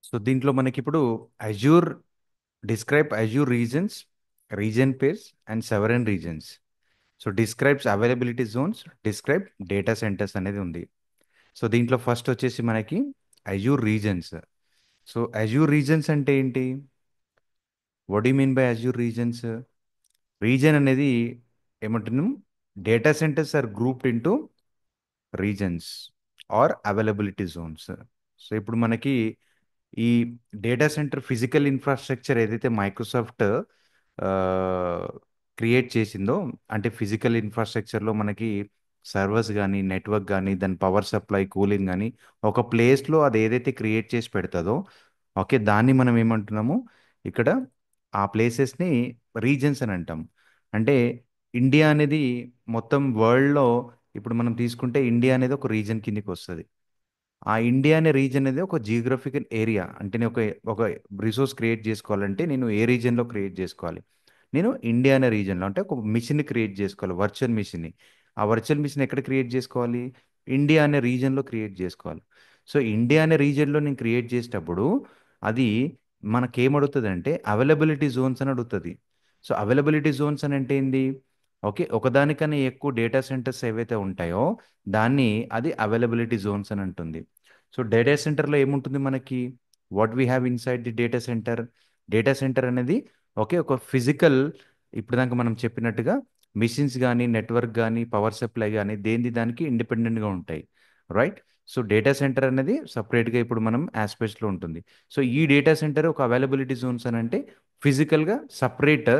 So దీంట్లో మనకిప్పుడు Azure describe Azure regions, region pairs and sovereign regions. So describes availability zones, describe data centres అనేది ఉంది. So దీంట్లో first వచ్చేసి మనకి Azure regions. So Azure regions అంటే ఏంటి? What you mean by Azure regions? Region అనేది ఏమంటున్నాం? Data centres are grouped into regions or availability zones. So ఇప్పుడు మనకి ఈ డేటా సెంటర్ ఫిజికల్ ఇన్ఫ్రాస్ట్రక్చర్ ఏదైతే మైక్రోసాఫ్ట్ క్రియేట్ చేసిందో, అంటే ఫిజికల్ ఇన్ఫ్రాస్ట్రక్చర్లో మనకి సర్వర్స్ కానీ నెట్వర్క్ కానీ దాని పవర్ సప్లై కూలింగ్ కానీ ఒక ప్లేస్లో అది ఏదైతే క్రియేట్ చేసి పెడుతుందో, ఓకే, దాన్ని మనం ఏమంటున్నాము ఇక్కడ? ఆ ప్లేసెస్ని రీజన్స్ అని అంటాం. అంటే ఇండియా అనేది మొత్తం వరల్డ్లో ఇప్పుడు మనం తీసుకుంటే ఇండియా అనేది ఒక రీజన్ కిందకి వస్తుంది. ఆ ఇండియా అనే రీజన్ అనేది ఒక జియోగ్రఫికల్ ఏరియా. అంటే నేను ఒక రిసోర్స్ క్రియేట్ చేసుకోవాలంటే నేను ఏ రీజన్లో క్రియేట్ చేసుకోవాలి? నేను ఇండియా అనే రీజన్లో, అంటే ఒక మిషన్ని క్రియేట్ చేసుకోవాలి, వర్చువల్ మిషన్ని. ఆ వర్చువల్ మిషన్ ఎక్కడ క్రియేట్ చేసుకోవాలి? ఇండియా అనే రీజన్లో క్రియేట్ చేసుకోవాలి. సో ఇండియా అనే రీజన్లో నేను క్రియేట్ చేసేటప్పుడు అది మనకేమడుగుతుంది అంటే అవైలబిలిటీ జోన్స్ అని అడుగుతుంది. సో అవైలబిలిటీ జోన్స్ అని అంటే ఏంది? ఓకే, ఒకదానికన్నా ఎక్కువ డేటా సెంటర్స్ ఏవైతే ఉంటాయో దాన్ని అది అవైలబిలిటీ జోన్స్ అని అంటుంది. సో డేటా సెంటర్లో ఏముంటుంది మనకి? What we have inside the data centre? Data centre అనేది ఓకే ఒక ఫిజికల్, ఇప్పుడు దాకా మనం చెప్పినట్టుగా మిషన్స్ కానీ నెట్వర్క్ కానీ పవర్ సప్లై కానీ దేని దానికి ఇండిపెండెంట్గా ఉంటాయి, రైట్? సో డేటా సెంటర్ అనేది సపరేట్గా ఇప్పుడు మనం ఆస్పెక్ట్స్లో ఉంటుంది. సో ఈ డేటా సెంటర్ ఒక అవైలబిలిటీ జోన్స్ అని అంటే ఫిజికల్గా separate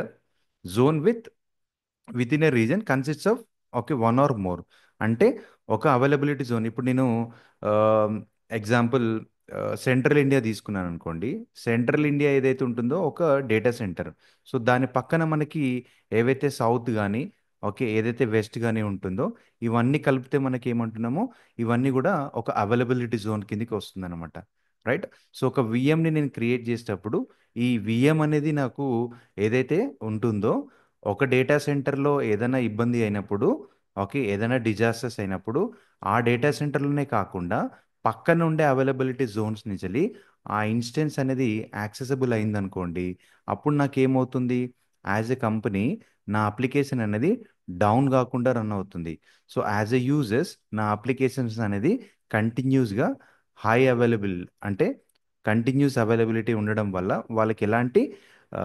zone with in a reason consists of okay one or more. అంటే ఒక అవైలబిలిటీ జోన్, ఇప్పుడు నేను ఎగ్జాంపుల్ సెంట్రల్ ఇండియా తీసుకున్నాను అనుకోండి. సెంట్రల్ ఇండియా ఏదైతే ఉంటుందో ఒక డేటా సెంటర్. సో దాని పక్కన మనకి ఏవైతే సౌత్ కానీ ఓకే ఏదైతే వెస్ట్ కానీ ఉంటుందో ఇవన్నీ కలిపితే మనకి ఏమంటున్నామో ఇవన్నీ కూడా ఒక అవైలబిలిటీ జోన్ కిందకి వస్తుందన్నమాట, రైట్? సో ఒక విఎంని నేను క్రియేట్ చేసేటప్పుడు ఈ విఎం అనేది నాకు ఏదైతే ఉంటుందో ఒక డేటా సెంటర్లో ఏదైనా ఇబ్బంది అయినప్పుడు, ఓకే ఏదైనా డిజాస్టర్స్ అయినప్పుడు ఆ డేటా సెంటర్లోనే కాకుండా పక్కన ఉండే అవైలబిలిటీ జోన్స్ నుంచి ఆ ఇన్స్టెన్స్ అనేది యాక్సెసిబుల్ అయిందనుకోండి, అప్పుడు నాకేమవుతుంది? యాజ్ ఎ కంపెనీ నా అప్లికేషన్ అనేది డౌన్ కాకుండా రన్ అవుతుంది. సో యాజ్ ఎ యూజర్స్ నా అప్లికేషన్స్ అనేది కంటిన్యూస్గా హై అవైలబుల్, అంటే కంటిన్యూస్ అవైలబిలిటీ ఉండడం వల్ల వాళ్ళకి ఎలాంటి ఆ,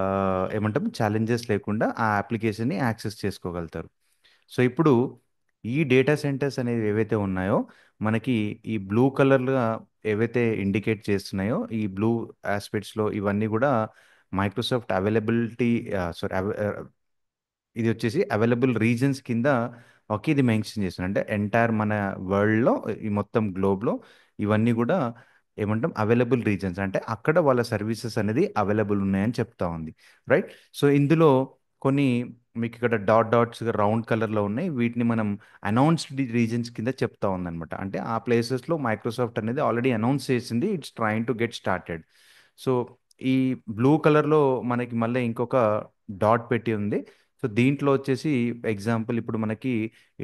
ఏమంటాం ఛాలెంజెస్ లేకుండా ఆ అప్లికేషన్ని యాక్సెస్ చేసుకోగలుగుతారు. సో ఇప్పుడు ఈ డేటా సెంటర్స్ అనేవి ఏవైతే ఉన్నాయో మనకి ఈ బ్లూ కలర్గా ఏవైతే ఇండికేట్ చేస్తున్నాయో ఈ బ్లూ ఆస్పెక్ట్స్లో ఇవన్నీ కూడా మైక్రోసాఫ్ట్ అవైలబిలిటీ, సారీ, ఇది వచ్చేసి అవైలబుల్ రీజన్స్ కింద ఓకే ఇది మెన్షన్ చేస్తుంది. అంటే ఎంటైర్ మన వరల్డ్లో ఈ మొత్తం గ్లోబ్లో ఇవన్నీ కూడా ఏమంటాం అవైలబుల్ రీజన్స్, అంటే అక్కడ వాళ్ళ సర్వీసెస్ అనేది అవైలబుల్ ఉన్నాయని చెప్తా ఉంది, రైట్? సో ఇందులో కొన్ని మీకు ఇక్కడ డాట్ డాట్స్గా రౌండ్ కలర్లో ఉన్నాయి, వీటిని మనం అనౌన్స్డ్ రీజన్స్ కింద చెప్తా ఉందన్నమాట. అంటే ఆ ప్లేసెస్లో మైక్రోసాఫ్ట్ అనేది ఆల్రెడీ అనౌన్స్ చేసింది, it's trying to get started. So ఈ బ్లూ కలర్లో మనకి మళ్ళీ ఇంకొక డాట్ పెట్టి ఉంది. సో దీంట్లో వచ్చేసి ఎగ్జాంపుల్ ఇప్పుడు మనకి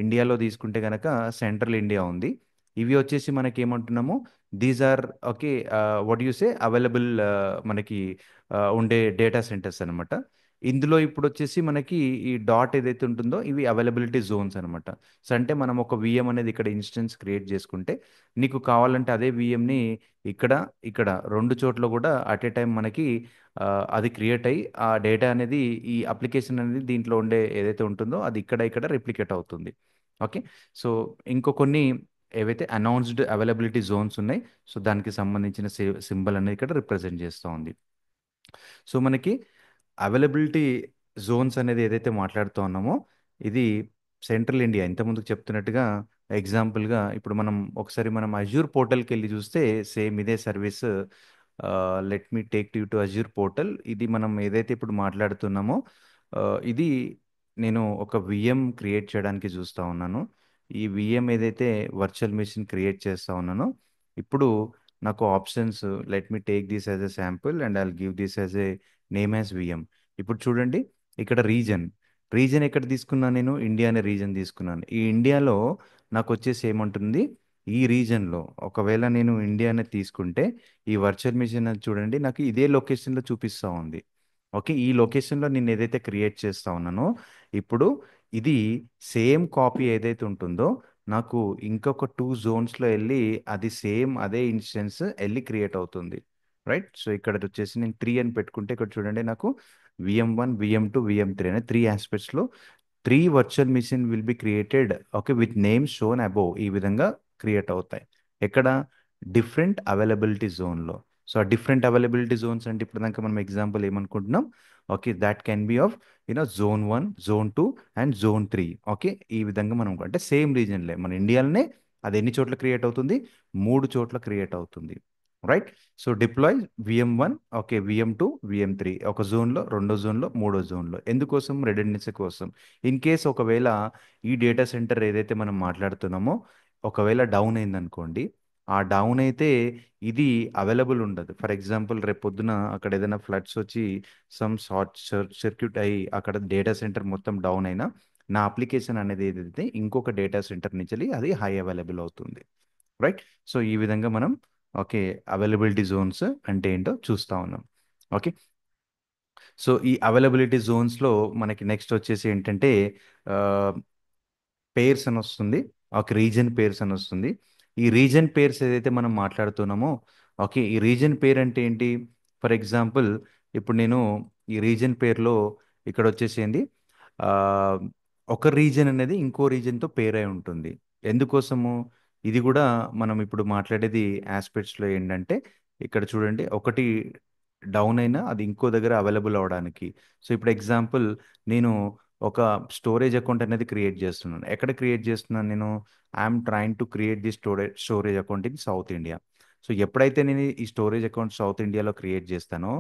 ఇండియాలో తీసుకుంటే కనుక సెంట్రల్ ఇండియా ఉంది. ఇవి వచ్చేసి మనకి ఏమంటున్నాము? These are okay what you say available మనకి ఉండే డేటా సెంటర్స్ అనమాట. ఇందులో ఇప్పుడు వచ్చేసి మనకి ఈ డాట్ ఏదైతే ఉంటుందో ఇవి అవైలబిలిటీ జోన్స్ అనమాట. సో అంటే మనం ఒక విఎం అనేది ఇక్కడ ఇన్స్టెన్స్ క్రియేట్ చేసుకుంటే నీకు కావాలంటే అదే విఎంని ఇక్కడ ఇక్కడ రెండు చోట్ల కూడా అట్ ఏ టైం మనకి ఆ, అది క్రియేట్ అయ్యి ఆ డేటా అనేది ఈ అప్లికేషన్ అనేది దీంట్లో ఉండే ఏదైతే ఉంటుందో అది ఇక్కడ ఇక్కడ రిప్లికేట్ అవుతుంది, ఓకే? సో ఇంకో కొన్ని ఏవైతే అనౌన్స్డ్ అవైలబిలిటీ జోన్స్ ఉన్నాయి, సో దానికి సంబంధించిన సింబల్ అనేది ఇక్కడ రిప్రజెంట్ చేస్తూ ఉంది. సో మనకి అవైలబిలిటీ జోన్స్ అనేది ఏదైతే మాట్లాడుతూ ఉన్నామో ఇది సెంట్రల్ ఇండియా ఇంతకుముందుకు చెప్తున్నట్టుగా ఎగ్జాంపుల్గా ఇప్పుడు మనం ఒకసారి మనం అజ్యూర్ పోర్టల్కి వెళ్ళి చూస్తే సేమ్ ఇదే service. Let me take you to Azure portal. ఇది మనం ఏదైతే ఇప్పుడు మాట్లాడుతున్నామో ఆ, ఇది నేను ఒక విఎం క్రియేట్ చేయడానికి చూస్తూ ఉన్నాను. ఈ విఎం ఏదైతే వర్చువల్ మెషిన్ క్రియేట్ చేస్తూ ఉన్నానో ఇప్పుడు నాకు options, let me take this as a sample and I'll give this as a name as VM. ఇప్పుడు చూడండి ఇక్కడ రీజన్, రీజన్ ఎక్కడ తీసుకున్నాను? నేను ఇండియా అనే రీజన్ తీసుకున్నాను. ఈ ఇండియాలో నాకు వచ్చేసి ఏమంటుంది? ఈ రీజన్లో ఒకవేళ నేను ఇండియాని తీసుకుంటే ఈ వర్చువల్ మిషన్ అని చూడండి నాకు ఇదే లొకేషన్లో చూపిస్తూ ఉంది. ఓకే, ఈ లొకేషన్లో నేను ఏదైతే క్రియేట్ చేస్తా ఉన్నానో ఇప్పుడు ఇది సేమ్ కాపీ ఏదైతే ఉంటుందో నాకు ఇంకొక టూ జోన్స్లో వెళ్ళి అది సేమ్ అదే ఇన్స్టెన్స్ వెళ్ళి క్రియేట్ అవుతుంది. రైట్, సో ఇక్కడ వచ్చేసి నేను 3 అని పెట్టుకుంటే ఇక్కడ చూడండి నాకు VM1 VM2 VM3 అనే 3 ఆస్పెక్ట్స్లో 3 virtual machine will be created. Okay, with name shown above ఈ విధంగా క్రియేట్ అవుతాయి. ఎక్కడ? డిఫరెంట్ అవైలబిలిటీ జోన్లో. సో ఆ డిఫరెంట్ అవైలబిలిటీ జోన్స్ అంటే ఇప్పుడు దాకా మనం ఎగ్జాంపుల్ ఏమనుకుంటున్నాం? Okay, that can be of zone 1 zone 2 and zone 3. Okay, ఈ విధంగా మనం అంటే సేమ్ రీజన్లే మన ఇండియాలోనే అది ఎన్ని చోట్ల క్రియేట్ అవుతుంది? 3 చోట్ల క్రియేట్ అవుతుంది. Right, so deploy VM1, okay, VM2 VM3 ఒక జోన్లో, రెండో జోన్లో, మూడో జోన్లో. ఎందుకోసం? రెడెండెన్సీ కోసం. ఇన్ కేస్ ఒకవేళ ఈ డేటా సెంటర్ ఏదైతే మనం మాట్లాడుతున్నామో ఒకవేళ డౌన్ అయిందనుకోండి, ఆ డౌన్ అయితే ఇది అవైలబుల్ ఉండదు. ఫర్ ఎగ్జాంపుల్ రేపు పొద్దున అక్కడ ఏదైనా ఫ్లడ్స్ వచ్చి సమ్ షార్ట్ సర్క్యూట్ అయ్యి అక్కడ డేటా సెంటర్ మొత్తం డౌన్ అయినా నా అప్లికేషన్ అనేది ఏదైతే ఇంకొక డేటా సెంటర్ నుంచి అది హై అవైలబుల్ అవుతుంది. రైట్, సో ఈ విధంగా మనం ఓకే అవైలబిలిటీ జోన్స్ అంటే ఏంటో చూస్తా ఉన్నాం. ఓకే, సో ఈ అవైలబిలిటీ జోన్స్లో మనకి నెక్స్ట్ వచ్చేసి ఏంటంటే పేర్స్ అని వస్తుంది. ఒక రీజన్ పేర్స్ అని వస్తుంది. ఈ రీజన్ పేర్స్ ఏదైతే మనం మాట్లాడుతున్నామో ఓకే, ఈ రీజన్ పేరు అంటే ఏంటి? ఫర్ ఎగ్జాంపుల్ ఇప్పుడు నేను ఈ రీజన్ పేరులో ఇక్కడ వచ్చేసి ఏంది ఆ, ఒక రీజన్ అనేది ఇంకో రీజన్తో పేర్ అయి ఉంటుంది. ఎందుకోసము? ఇది కూడా మనం ఇప్పుడు మాట్లాడేది ఆస్పెక్ట్స్లో ఏంటంటే ఇక్కడ చూడండి ఒకటి డౌన్ అయినా అది ఇంకో దగ్గర అవైలబుల్ అవడానికి. సో ఇప్పుడు ఎగ్జాంపుల్ నేను ఒక స్టోరేజ్ అకౌంట్ అనేది క్రియేట్ చేస్తున్నాను. ఎక్కడ క్రియేట్ చేస్తున్నాను నేను? I'm trying to create the storage account in south India. So ఎప్పుడైతే నేను ఈ స్టోరేజ్ అకౌంట్ సౌత్ ఇండియాలో క్రియేట్ చేస్తానో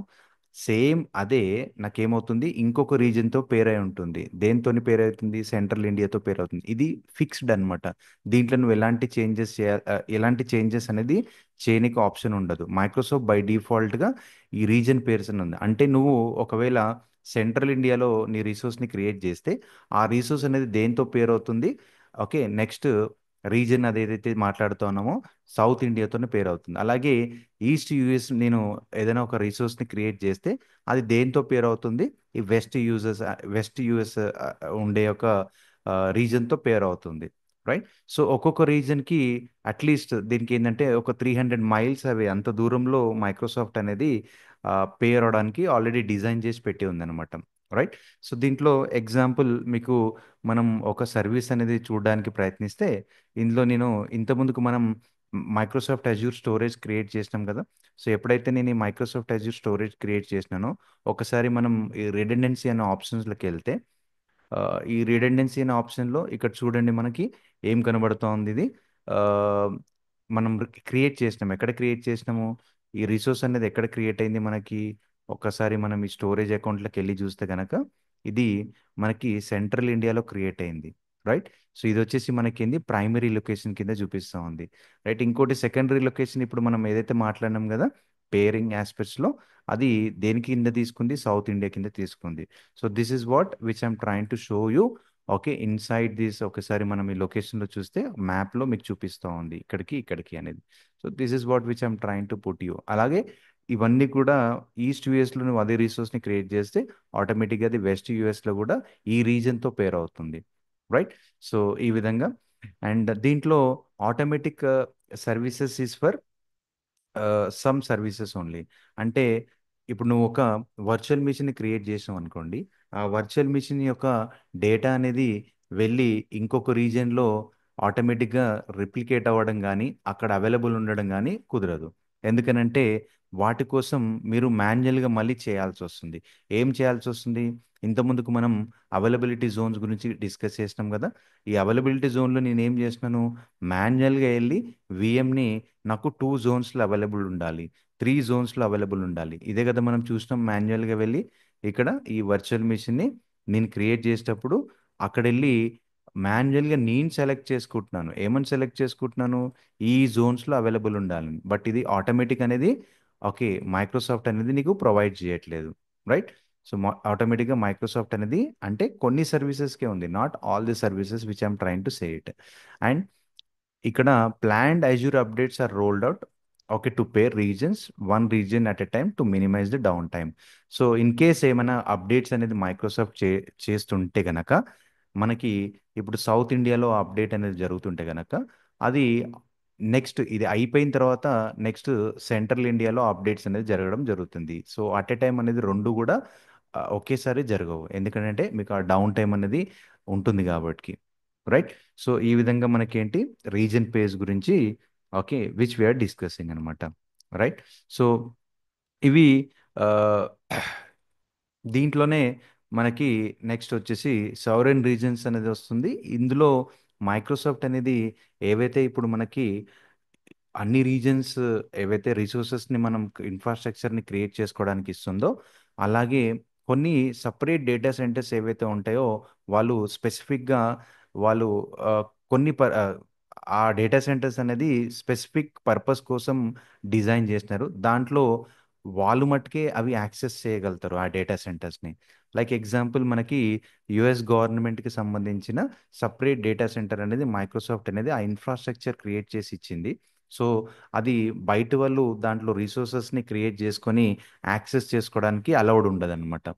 సేమ్ అదే నాకేమవుతుంది ఇంకొక రీజన్తో పేర్ అయి ఉంటుంది. దేంతోని పేర్ అవుతుంది? సెంట్రల్ ఇండియాతో పేర్ అవుతుంది. ఇది ఫిక్స్డ్ అన్నమాట. దీంట్లో నువ్వు ఎలాంటి చేంజెస్ అనేది చేయనికి ఆప్షన్ ఉండదు. మైక్రోసాఫ్ట్ బై డిఫాల్ట్గా ఈ రీజన్ పేర్స్ అని ఉంది. అంటే నువ్వు ఒకవేళ సెంట్రల్ ఇండియాలో నీ రిసోర్స్ని క్రియేట్ చేస్తే ఆ రిసోర్స్ అనేది దేంతో పేరు అవుతుంది? ఓకే, నెక్స్ట్ రీజన్ అది ఏదైతే మాట్లాడుతున్నామో సౌత్ ఇండియాతోనే పేరు అవుతుంది. అలాగే ఈస్ట్ యూఎస్ నేను ఏదైనా ఒక రిసోర్స్ని క్రియేట్ చేస్తే అది దేంతో పేరు అవుతుంది? ఈ వెస్ట్ యూఎస్ ఉండే ఒక రీజన్తో పేరు అవుతుంది. రైట్, సో ఒక్కొక్క రీజన్కి అట్లీస్ట్ దీనికి ఏంటంటే ఒక 300 మైల్స్ అవి అంత దూరంలో మైక్రోసాఫ్ట్ అనేది పేర్ అవడానికి ఆల్రెడీ డిజైన్ చేసి పెట్టి ఉందన్నమాట. రైట్, సో దీంట్లో ఎగ్జాంపుల్ మీకు మనం ఒక సర్వీస్ అనేది చూడడానికి ప్రయత్నిస్తే ఇందులో నేను ఇంతకుముందుకు మనం మైక్రోసాఫ్ట్ అజ్యూర్ స్టోరేజ్ క్రియేట్ చేసినాం కదా. సో ఎప్పుడైతే నేను ఈ మైక్రోసాఫ్ట్ అజ్యూర్ స్టోరేజ్ క్రియేట్ చేసినానో ఒకసారి మనం ఈ రిడెండెన్సీ అనే ఆప్షన్స్లోకి వెళ్తే ఈ రిడెండెన్సీ అనే ఆప్షన్లో ఇక్కడ చూడండి మనకి ఏం కనబడుతోంది ఇది ఆ, మనం క్రియేట్ చేసినాం. ఎక్కడ క్రియేట్ చేసినాము? ఈ రిసోర్స్ అనేది ఎక్కడ క్రియేట్ అయింది మనకి? ఒక్కసారి మనం ఈ స్టోరేజ్ అకౌంట్లోకి వెళ్ళి చూస్తే కనుక ఇది మనకి సెంట్రల్ ఇండియాలో క్రియేట్ అయింది. రైట్, సో ఇది వచ్చేసి మనకి ఏంది ప్రైమరీ లొకేషన్ కింద చూపిస్తూ ఉంది. రైట్, ఇంకోటి సెకండరీ లొకేషన్ ఇప్పుడు మనం ఏదైతే మాట్లాడినాం కదా పేరింగ్ ఆస్పెక్ట్స్లో అది దేని కింద తీసుకుంది? సౌత్ ఇండియా కింద తీసుకుంది. So this is what which I'm trying to show you. Okay, inside this ఒకసారి మనం ఈ లొకేషన్లో చూస్తే మ్యాప్లో మీకు చూపిస్తూ ఉంది ఇక్కడికి ఇక్కడికి అనేది. So this is what which I'm trying to put you. అలాగే ఇవన్నీ కూడా ఈస్ట్ యూఎస్లో నువ్వు అదే రిసోర్స్ని క్రియేట్ చేస్తే ఆటోమేటిక్గా అది వెస్ట్ యూఎస్లో కూడా ఈ రీజన్తో పేర్ అవుతుంది. రైట్, సో ఈ విధంగా. అండ్ దీంట్లో automatic services is for some services only. అంటే ఇప్పుడు నువ్వు ఒక వర్చువల్ మిషన్ క్రియేట్ చేసావు అనుకోండి, ఆ వర్చువల్ మిషన్ యొక్క డేటా అనేది వెళ్ళి ఇంకొక రీజియన్లో ఆటోమేటిక్గా రిప్లికేట్ అవ్వడం కానీ అక్కడ అవైలబుల్ ఉండడం కానీ కుదరదు. ఎందుకనంటే వాటి కోసం మీరు మాన్యువల్గా మళ్ళీ చేయాల్సి వస్తుంది. ఏం చేయాల్సి వస్తుంది? ఇంతకుముందుకు మనం అవైలబిలిటీ జోన్స్ గురించి డిస్కస్ చేసినాం కదా. ఈ అవైలబిలిటీ జోన్లో నేను ఏం చేసినాను? మాన్యువల్గా వెళ్ళి విఎంని నాకు 2 జోన్స్లో అవైలబుల్ ఉండాలి, 3 జోన్స్లో అవైలబుల్ ఉండాలి. ఇదే కదా మనం చూసినాం మాన్యువల్గా వెళ్ళి ఇక్కడ ఈ వర్చువల్ మిషన్ని నేను క్రియేట్ చేసేటప్పుడు అక్కడ వెళ్ళి మాన్యువల్గా నేను సెలెక్ట్ చేసుకుంటున్నాను. ఏమని సెలెక్ట్ చేసుకుంటున్నాను? ఈ జోన్స్లో అవైలబుల్ ఉండాలని. బట్ ఇది ఆటోమేటిక్ అనేది ఓకే మైక్రోసాఫ్ట్ అనేది నీకు ప్రొవైడ్ చేయట్లేదు. రైట్, సో ఆటోమేటిక్గా మైక్రోసాఫ్ట్ అనేది అంటే కొన్ని సర్వీసెస్కే ఉంది, not all the services which I'm trying to say it. And ఇక్కడ planned Azure updates are rolled out, okay, to pair regions, one region at a time to minimize the downtime. So in case ఏమైనా updates అనేది Microsoft చేస్తుంటే గనక మనకి ఇప్పుడు south ఇండియాలో update అనేది జరుగుతుంటే గనక అది నెక్స్ట్ ఇది అయిపోయిన తర్వాత నెక్స్ట్ సెంట్రల్ ఇండియాలో అప్డేట్స్ అనేది జరగడం జరుగుతుంది. సో అట్ ఎ టైం అనేది రెండు కూడా ఒకేసారి జరగవు, ఎందుకంటే మీకు ఆ డౌన్ టైం అనేది ఉంటుంది కాబట్టి. రైట్. సో ఈ విధంగా మనకేంటి రీజన్ పేజ్ గురించి, ఓకే, విచ్ వీఆర్ డిస్కసింగ్ అనమాట. రైట్. సో ఇవి ఆ, దీంట్లోనే మనకి నెక్స్ట్ వచ్చేసి సవరెన్ రీజన్స్ అనేది వస్తుంది. ఇందులో మైక్రోసాఫ్ట్ అనేది ఏవైతే ఇప్పుడు మనకి అన్ని రీజన్స్ ఏవైతే రిసోర్సెస్ని మనం ఇన్ఫ్రాస్ట్రక్చర్ని క్రియేట్ చేసుకోవడానికి ఇస్తుందో, అలాగే కొన్ని సపరేట్ డేటా సెంటర్స్ ఏవైతే ఉంటాయో వాళ్ళు స్పెసిఫిక్గా వాళ్ళు ఆ, కొన్ని ఆ డేటా సెంటర్స్ అనేది స్పెసిఫిక్ పర్పస్ కోసం డిజైన్ చేసినారు. దాంట్లో వాళ్ళు మట్టుకే అవి యాక్సెస్ చేయగలుగుతారు ఆ డేటా సెంటర్స్ని. లైక్ ఎగ్జాంపుల్ మనకి యుఎస్ గవర్నమెంట్కి సంబంధించిన సపరేట్ డేటా సెంటర్ అనేది మైక్రోసాఫ్ట్ అనేది ఆ ఇన్ఫ్రాస్ట్రక్చర్ క్రియేట్ చేసి ఇచ్చింది. సో అది బయట వాళ్ళు దాంట్లో రిసోర్సెస్ని క్రియేట్ చేసుకొని యాక్సెస్ చేసుకోవడానికి అలౌడ్ ఉండదు అనమాట.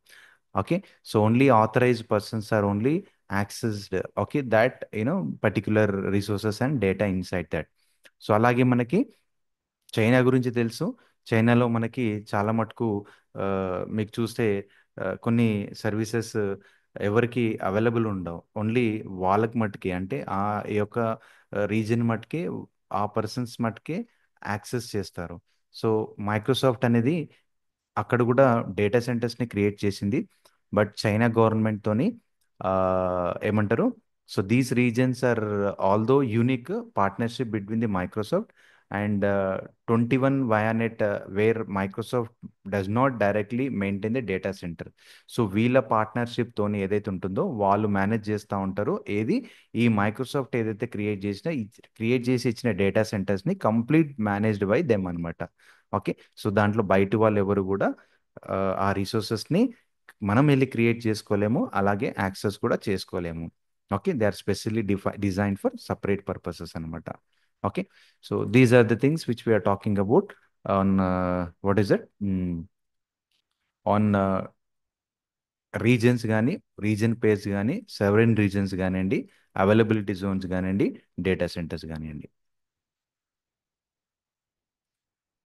Okay. So only authorised persons are only accessed, okay, that particular resources and data inside that. So అలాగే మనకి చైనా గురించి తెలుసు. చైనాలో మనకి చాలా మటుకు ఆ, మీకు చూస్తే కొన్ని సర్వీసెస్ ఎవరికి అవైలబుల్ ఉండవు, ఓన్లీ వాళ్ళకి మట్టుకి, అంటే ఆ యొక్క రీజన్ మట్టుకే ఆ పర్సన్స్ మట్టుకే యాక్సెస్ చేస్తారు. సో మైక్రోసాఫ్ట్ అనేది అక్కడ కూడా డేటా సెంటర్స్ని క్రియేట్ చేసింది. బట్ చైనా గవర్నమెంట్తోని ఏమంటారు, so these regions are also unique partnership between the Microsoft and 21 Vianet, where Microsoft does not directly maintain the data centre. So వీళ్ళ పార్ట్నర్షిప్ తోని ఏదైతే ఉంటుందో వాళ్ళు మేనేజ్ చేస్తూ ఉంటారు ఏది, ఈ మైక్రోసాఫ్ట్ ఏదైతే క్రియేట్ చేసి ఇచ్చిన డేటా సెంటర్స్ని కంప్లీట్ మేనేజ్డ్ బై దెమ్ అనమాట. ఓకే. సో దాంట్లో బయట వాళ్ళు ఎవరు కూడా ఆ, ఆ రిసోర్సెస్ని మనం వెళ్ళి క్రియేట్ చేసుకోలేము, అలాగే యాక్సెస్ కూడా చేసుకోలేము. Okay. They are specially design for separate purposes అనమాట. Okay. So these are the things which we are talking about on what is that, on regions కానీ, రీజన్ పేర్స్ కానీ, సెవెన్ రీజన్స్ కానివ్వండి, అవైలబిలిటీ జోన్స్ కానివ్వండి, data centres కానివ్వండి.